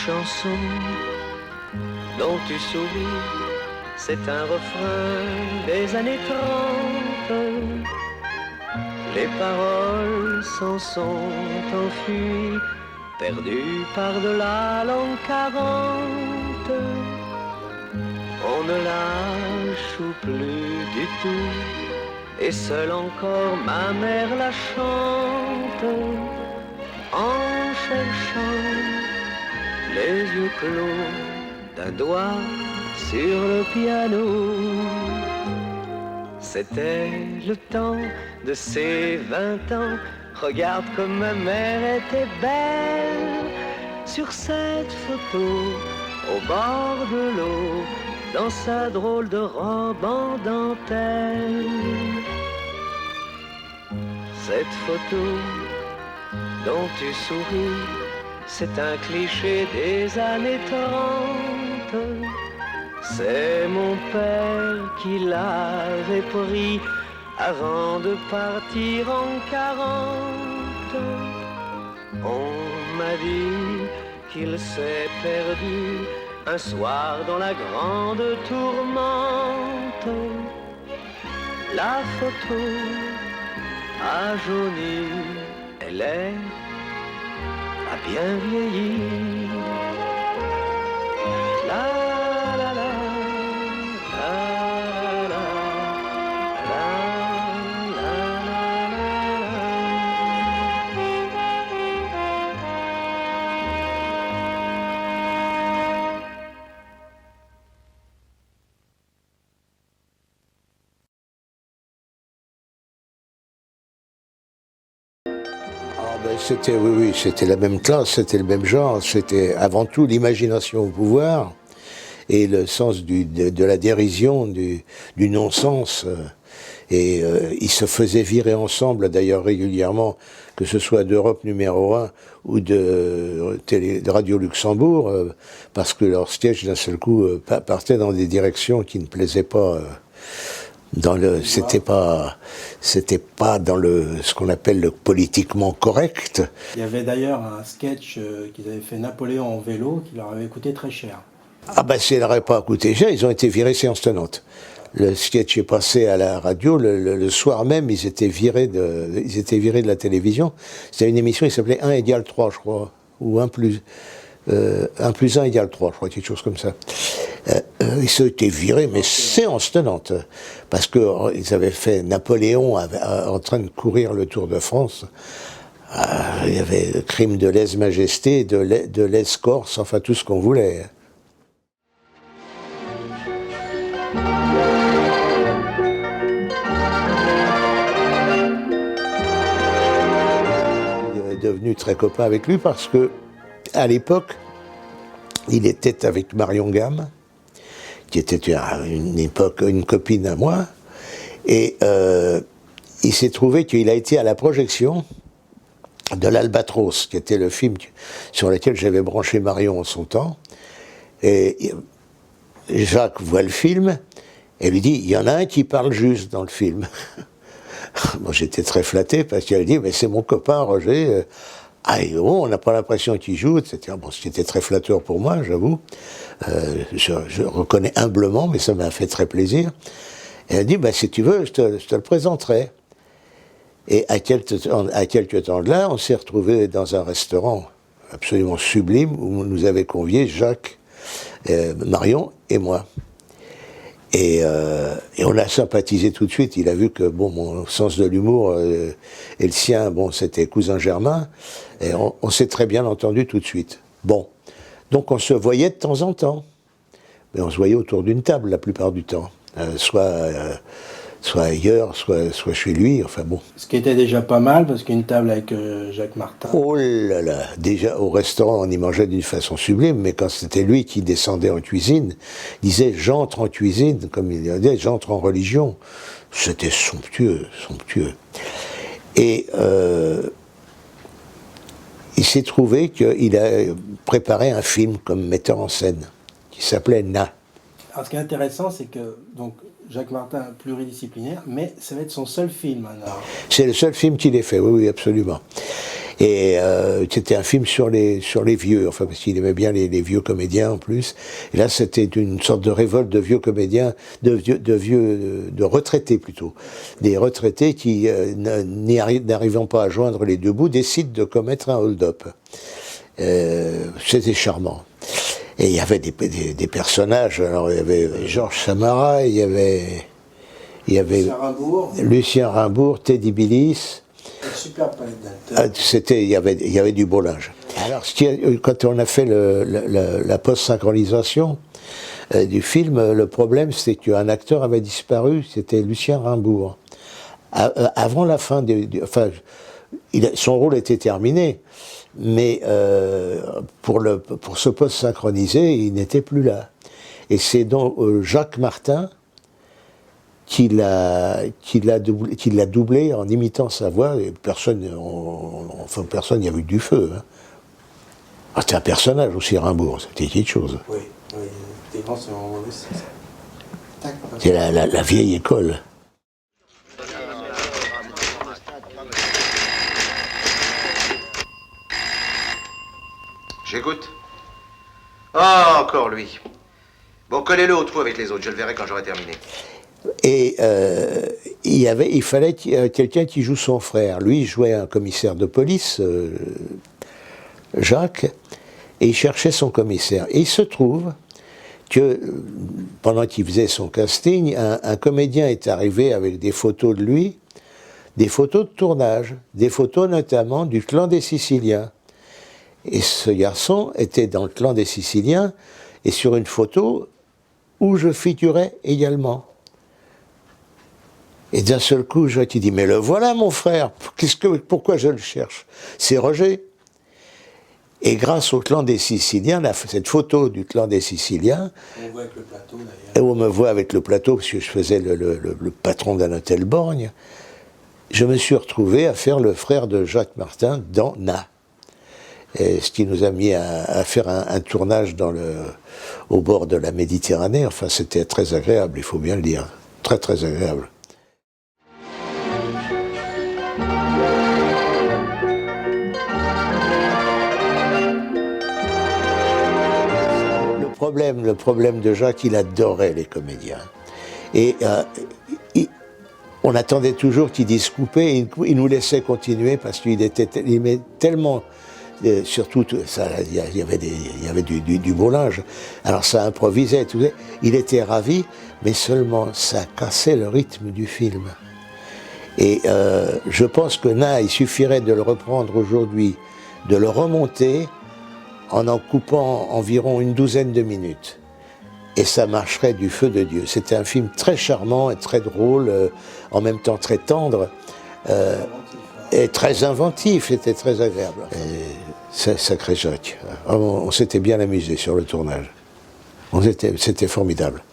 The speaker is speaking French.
chanson dont tu souris, c'est un refrain des années 30. Les paroles s'en sont enfuies, perdues par-delà l'an 40. On ne la joue plus du tout, et seule encore ma mère la chante, en cherchant les yeux clos d'un doigt sur le piano. C'était le temps de ses 20 ans. Regarde comme ma mère était belle sur cette photo au bord de l'eau, dans sa drôle de robe en dentelle. Cette photo dont tu souris, c'est un cliché des années 30. C'est mon père qui l'avait pris avant de partir en 40. On m'a dit qu'il s'est perdu un soir dans la grande tourmente. La photo a jauni, elle a bien vieilli. La la la la la la la la C'était, oui, c'était la même classe, c'était le même genre, c'était avant tout l'imagination au pouvoir et le sens de la dérision, du non-sens. Ils se faisaient virer ensemble, d'ailleurs régulièrement, que ce soit d'Europe numéro 1 ou de Radio Luxembourg, parce que leur sketch d'un seul coup partait dans des directions qui ne plaisaient pas. C'était pas dans ce qu'on appelle le politiquement correct. Il y avait d'ailleurs un sketch qu'ils avaient fait Napoléon en vélo qui leur avait coûté très cher. Ah ben ça n'aurait pas coûté cher, ils ont été virés séance tenante. Le sketch est passé à la radio, le soir même ils étaient virés de la télévision. C'était une émission, il s'appelait 1 égale 3 je crois, ou 1 plus 1 égale 3, je crois, quelque chose comme ça. Ils se étaient virés, mais séance tenante, parce qu'ils avaient fait Napoléon en train de courir le Tour de France. Il y avait crime de lèse-majesté, de lèse-corse, enfin tout ce qu'on voulait. Il est devenu très copain avec lui parce que, à l'époque, il était avec Marion Gamme, qui était une copine à moi, et il s'est trouvé qu'il a été à la projection de l'Albatros, qui était le film sur lequel j'avais branché Marion en son temps, et Jacques voit le film, et lui dit, il y en a un qui parle juste dans le film. Bon, j'étais très flatté, parce qu'elle dit, mais c'est mon copain Roger, on n'a pas l'impression qu'il joue, etc. Bon, ce qui était très flatteur pour moi, j'avoue. Je reconnais humblement, mais ça m'a fait très plaisir. Et elle dit, si tu veux, je te le présenterai. Et à quelques temps de là, on s'est retrouvés dans un restaurant absolument sublime, où nous avait conviés Jacques, Marion et moi. Et on a sympathisé tout de suite. Il a vu que mon sens de l'humour et le sien, c'était cousin germain. Et on s'est très bien entendu tout de suite. Bon, donc on se voyait de temps en temps. Mais on se voyait autour d'une table la plupart du temps. Soit ailleurs, soit chez lui, enfin bon. Ce qui était déjà pas mal, parce qu'une table avec Jacques Martin. Oh là là, déjà au restaurant on y mangeait d'une façon sublime, mais quand c'était lui qui descendait en cuisine, il disait « j'entre en cuisine », comme il disait « j'entre en religion ». C'était somptueux, somptueux. Et il s'est trouvé qu'il a préparé un film comme metteur en scène, qui s'appelait « Na ». Alors ce qui est intéressant, c'est que donc Jacques Martin, pluridisciplinaire, mais ça va être son seul film. Alors. C'est le seul film qu'il ait fait, oui, absolument. Et c'était un film sur les vieux, enfin parce qu'il aimait bien les vieux comédiens en plus. Et là, c'était une sorte de révolte de vieux comédiens, de retraités plutôt, des retraités qui, n'arrivant pas à joindre les deux bouts, décident de commettre un hold-up. C'était charmant. Et il y avait des personnages. Alors il y avait Georges Samara, il y avait Lucien Rimbourg, Teddy Billis. Une superbe palette d'acteurs. Il y avait du beau linge. Alors, quand on a fait la post-synchronisation du film, le problème, c'est qu'un acteur avait disparu, c'était Lucien Rimbourg. Avant la fin, son rôle était terminé, mais pour se post-synchroniser, il n'était plus là. Et c'est donc Jacques Martin qui l'a doublé en imitant sa voix, et personne n'y a vu du feu. Hein. Ah, c'était un personnage aussi, Rimbourg, c'était quelque chose. Oui, c'était grand, c'est vraiment mauvais. C'est la vieille école. J'écoute. Ah, encore lui. Bon, collez-le au trou avec les autres, je le verrai quand j'aurai terminé. Et il fallait quelqu'un qui joue son frère. Lui, il jouait un commissaire de police, Jacques, et il cherchait son commissaire. Et il se trouve que, pendant qu'il faisait son casting, un comédien est arrivé avec des photos de lui, des photos de tournage, des photos notamment du clan des Siciliens. Et ce garçon était dans le clan des Siciliens, et sur une photo où je figurais également. Et d'un seul coup, Jacques, il dit, mais le voilà mon frère, pourquoi je le cherche? C'est Roger. Et grâce au clan des Siciliens, cette photo du clan des Siciliens, on voit avec le plateau d'ailleurs. Et on me voit avec le plateau, parce que je faisais le patron d'un hôtel borgne, je me suis retrouvé à faire le frère de Jacques Martin dans Na. Et ce qui nous a mis à faire un tournage au bord de la Méditerranée. Enfin, c'était très agréable, il faut bien le dire. Très, très agréable. Le problème de Jacques, il adorait les comédiens. Et on attendait toujours qu'ils disent couper, et il nous laissait continuer parce qu'il aimait tellement, surtout, il y avait du beau linge. Alors ça improvisait, tout ça. Il était ravi, mais seulement ça cassait le rythme du film. Et je pense que Na, il suffirait de le reprendre aujourd'hui, de le remonter, en coupant environ une douzaine de minutes. Et ça marcherait du feu de Dieu. C'était un film très charmant et très drôle, en même temps très tendre, et très inventif, c'était très agréable. Et sacré Jacques. On s'était bien amusé sur le tournage. C'était formidable.